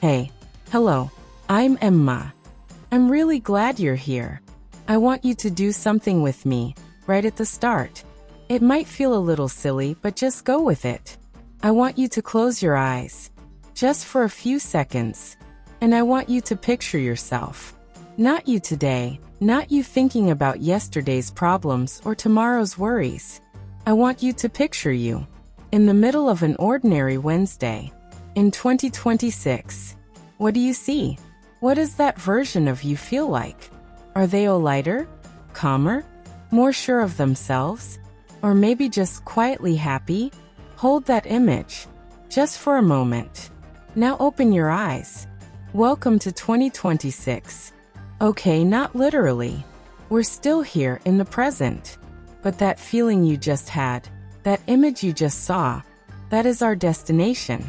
Hey, hello, I'm Emma. I'm really glad you're here. I want you to do something with me, right at the start. It might feel a little silly, but just go with it. I want you to close your eyes, just for a few seconds. And I want you to picture yourself. Not you today, not you thinking about yesterday's problems or tomorrow's worries. I want you to picture you in the middle of an ordinary Wednesday in 2026. What do you see? What does that version of you feel like? Are they lighter, calmer, more sure of themselves? Or maybe just quietly happy? Hold that image, just for a moment. Now open your eyes. Welcome to 2026. Okay, not literally. We're still here in the present. But that feeling you just had, that image you just saw, that is our destination.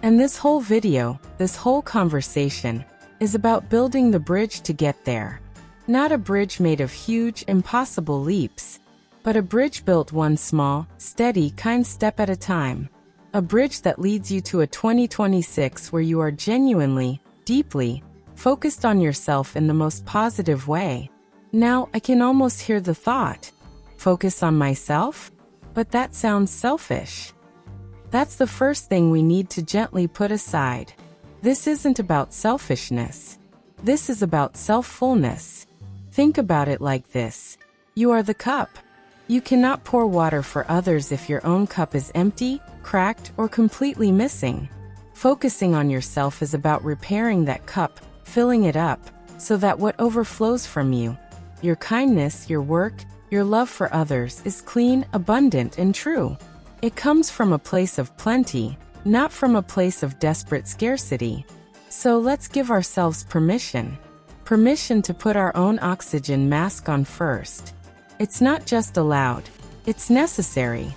And this whole video, this whole conversation, is about building the bridge to get there. Not a bridge made of huge, impossible leaps, but a bridge built one small, steady, kind step at a time. A bridge that leads you to a 2026 where you are genuinely, deeply, focused on yourself in the most positive way. Now, I can almost hear the thought, focus on myself? But that sounds selfish. That's the first thing we need to gently put aside. This isn't about selfishness. This is about self-fullness. Think about it like this. You are the cup. You cannot pour water for others if your own cup is empty, cracked, or completely missing. Focusing on yourself is about repairing that cup, filling it up, so that what overflows from you, your kindness, your work, your love for others, is clean, abundant, and true. It comes from a place of plenty, not from a place of desperate scarcity. So let's give ourselves permission. Permission to put our own oxygen mask on first. It's not just allowed, it's necessary.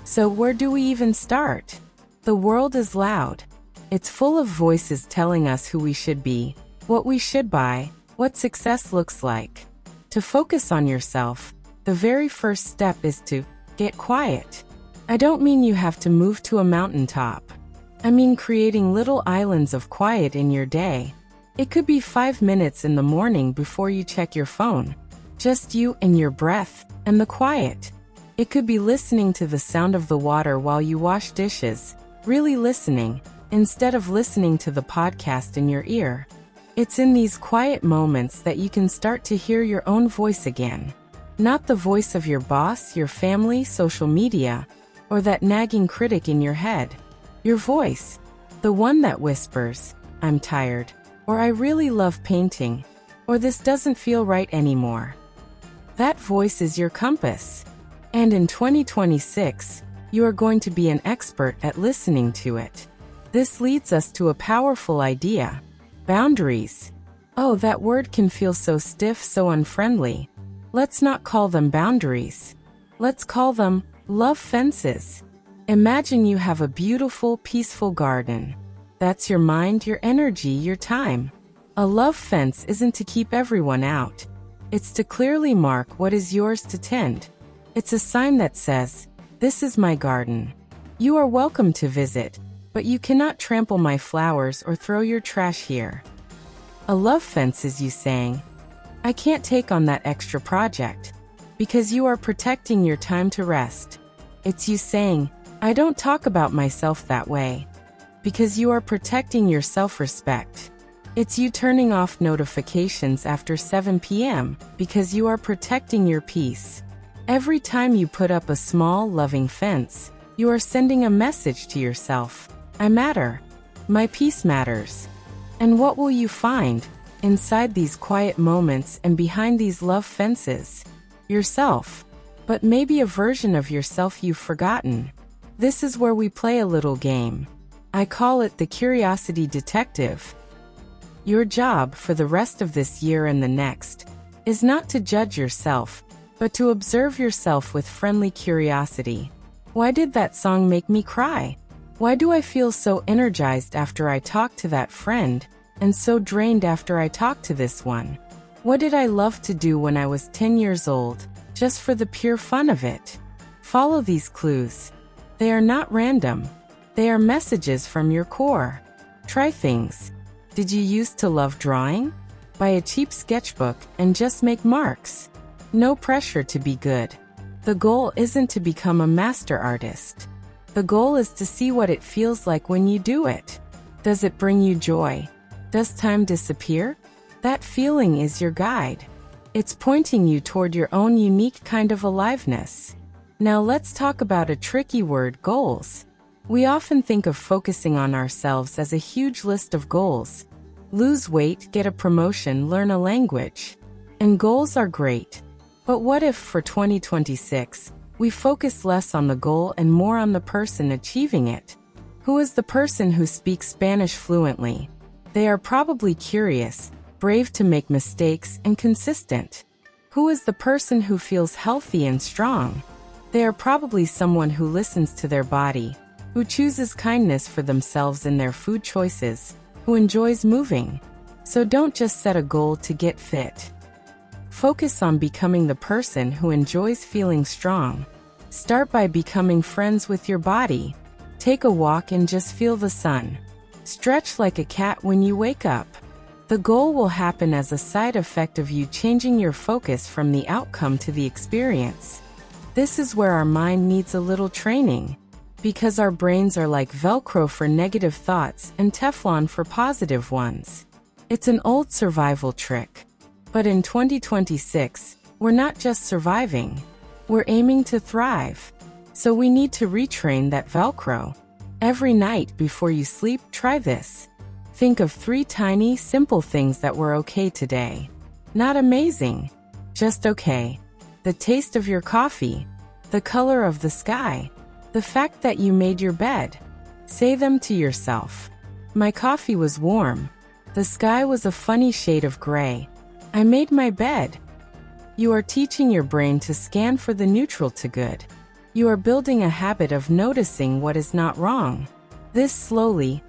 So where do we even start? The world is loud. It's full of voices telling us who we should be, what we should buy, what success looks like. To focus on yourself, the very first step is to get quiet. I don't mean you have to move to a mountaintop. I mean creating little islands of quiet in your day. It could be 5 minutes in the morning before you check your phone. Just you and your breath, and the quiet. It could be listening to the sound of the water while you wash dishes, really listening, instead of listening to the podcast in your ear. It's in these quiet moments that you can start to hear your own voice again. Not the voice of your boss, your family, social media, or that nagging critic in your head. Your voice, the one that whispers, I'm tired, or I really love painting, or this doesn't feel right anymore. That voice is your compass. And in 2026, you are going to be an expert at listening to it. This leads us to a powerful idea. Boundaries. Oh, that word can feel so stiff, so unfriendly. Let's not call them boundaries. Let's call them love fences. Imagine you have a beautiful, peaceful garden. That's your mind, your energy, your time. A love fence isn't to keep everyone out. It's to clearly mark what is yours to tend. It's a sign that says, this is my garden. You are welcome to visit, but you cannot trample my flowers or throw your trash here. A love fence is you saying, I can't take on that extra project, because you are protecting your time to rest. It's you saying, I don't talk about myself that way, because you are protecting your self-respect. It's you turning off notifications after 7 p.m. because you are protecting your peace. Every time you put up a small, loving fence, you are sending a message to yourself. I matter. My peace matters. And what will you find inside these quiet moments and behind these love fences? Yourself. But maybe a version of yourself you've forgotten. This is where we play a little game. I call it the Curiosity Detective. Your job for the rest of this year and the next is not to judge yourself, but to observe yourself with friendly curiosity. Why did that song make me cry? Why do I feel so energized after I talk to that friend, and so drained after I talk to this one? What did I love to do when I was 10 years old, just for the pure fun of it? Follow these clues. They are not random. They are messages from your core. Try things. Did you used to love drawing? Buy a cheap sketchbook and just make marks. No pressure to be good. The goal isn't to become a master artist. The goal is to see what it feels like when you do it. Does it bring you joy? Does time disappear? That feeling is your guide. It's pointing you toward your own unique kind of aliveness. Now let's talk about a tricky word, goals. We often think of focusing on ourselves as a huge list of goals. Lose weight, get a promotion, learn a language. And goals are great. But what if for 2026, we focus less on the goal and more on the person achieving it? Who is the person who speaks Spanish fluently? They are probably curious, brave to make mistakes, and consistent. Who is the person who feels healthy and strong? They are probably someone who listens to their body, who chooses kindness for themselves in their food choices, who enjoys moving. So don't just set a goal to get fit. Focus on becoming the person who enjoys feeling strong. Start by becoming friends with your body. Take a walk and just feel the sun. Stretch like a cat when you wake up. The goal will happen as a side effect of you changing your focus from the outcome to the experience. This is where our mind needs a little training, because our brains are like Velcro for negative thoughts and Teflon for positive ones. It's an old survival trick. But in 2026, we're not just surviving. We're aiming to thrive. So we need to retrain that Velcro. Every night before you sleep, try this. Think of 3 tiny, simple things that were okay today. Not amazing, just okay. The taste of your coffee, the color of the sky, the fact that you made your bed. Say them to yourself. My coffee was warm. The sky was a funny shade of gray. I made my bed. You are teaching your brain to scan for the neutral to good. You are building a habit of noticing what is not wrong. This slowly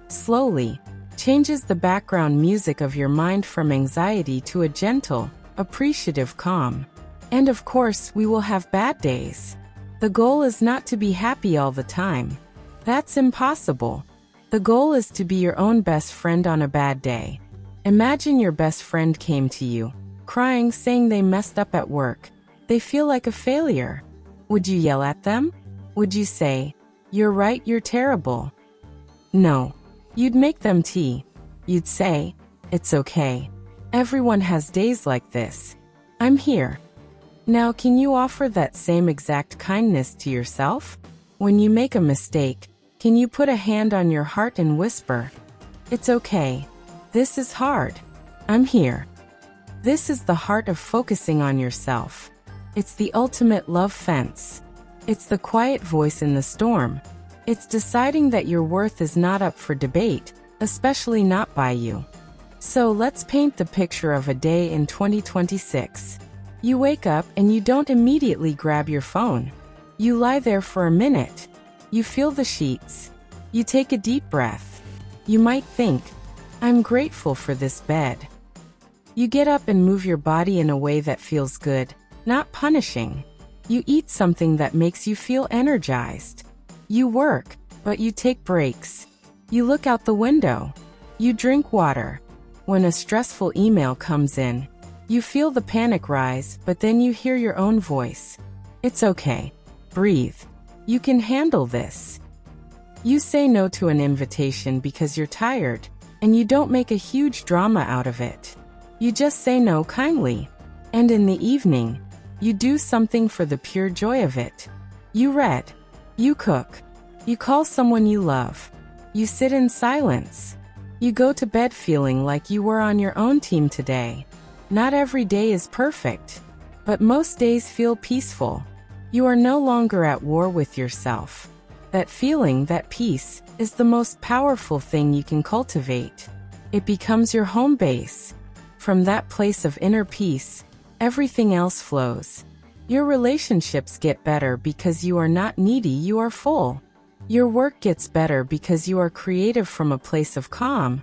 changes the background music of your mind from anxiety to a gentle, appreciative calm. And of course, we will have bad days. The goal is not to be happy all the time. That's impossible. The goal is to be your own best friend on a bad day. Imagine your best friend came to you, crying, saying they messed up at work. They feel like a failure. Would you yell at them? Would you say, "You're right, you're terrible"? No. You'd make them tea. You'd say, "It's okay. Everyone has days like this. I'm here." Now, can you offer that same exact kindness to yourself? When you make a mistake, can you put a hand on your heart and whisper, "It's okay. This is hard. I'm here"? This is the heart of focusing on yourself. It's the ultimate love fence. It's the quiet voice in the storm. It's deciding that your worth is not up for debate, especially not by you. So let's paint the picture of a day in 2026. You wake up and you don't immediately grab your phone. You lie there for a minute. You feel the sheets. You take a deep breath. You might think, "I'm grateful for this bed." You get up and move your body in a way that feels good, not punishing. You eat something that makes you feel energized. You work, but you take breaks. You look out the window. You drink water. When a stressful email comes in, you feel the panic rise, but then you hear your own voice. "It's okay. Breathe. You can handle this." You say no to an invitation because you're tired, and you don't make a huge drama out of it. You just say no kindly. And in the evening, you do something for the pure joy of it. You read. You cook. You call someone you love. You sit in silence. You go to bed feeling like you were on your own team today. Not every day is perfect, but most days feel peaceful. You are no longer at war with yourself. That feeling, that peace, is the most powerful thing you can cultivate. It becomes your home base. From that place of inner peace, everything else flows. Your relationships get better because you are not needy, you are full. Your work gets better because you are creative from a place of calm,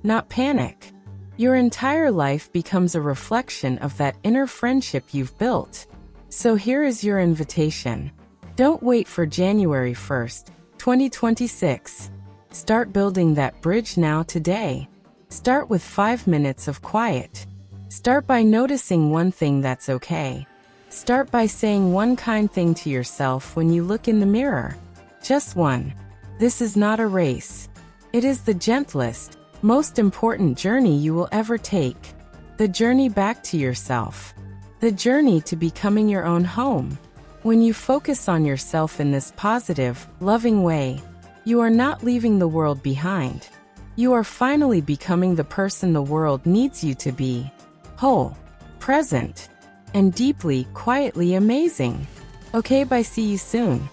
not panic. Your entire life becomes a reflection of that inner friendship you've built. So here is your invitation. Don't wait for January 1st, 2026. Start building that bridge now today. Start with 5 minutes of quiet. Start by noticing one thing that's okay. Start by saying one kind thing to yourself when you look in the mirror. Just one. This is not a race. It is the gentlest, most important journey you will ever take. The journey back to yourself. The journey to becoming your own home. When you focus on yourself in this positive, loving way, you are not leaving the world behind. You are finally becoming the person the world needs you to be. Whole, present, and deeply, quietly amazing. Okay, bye, see you soon.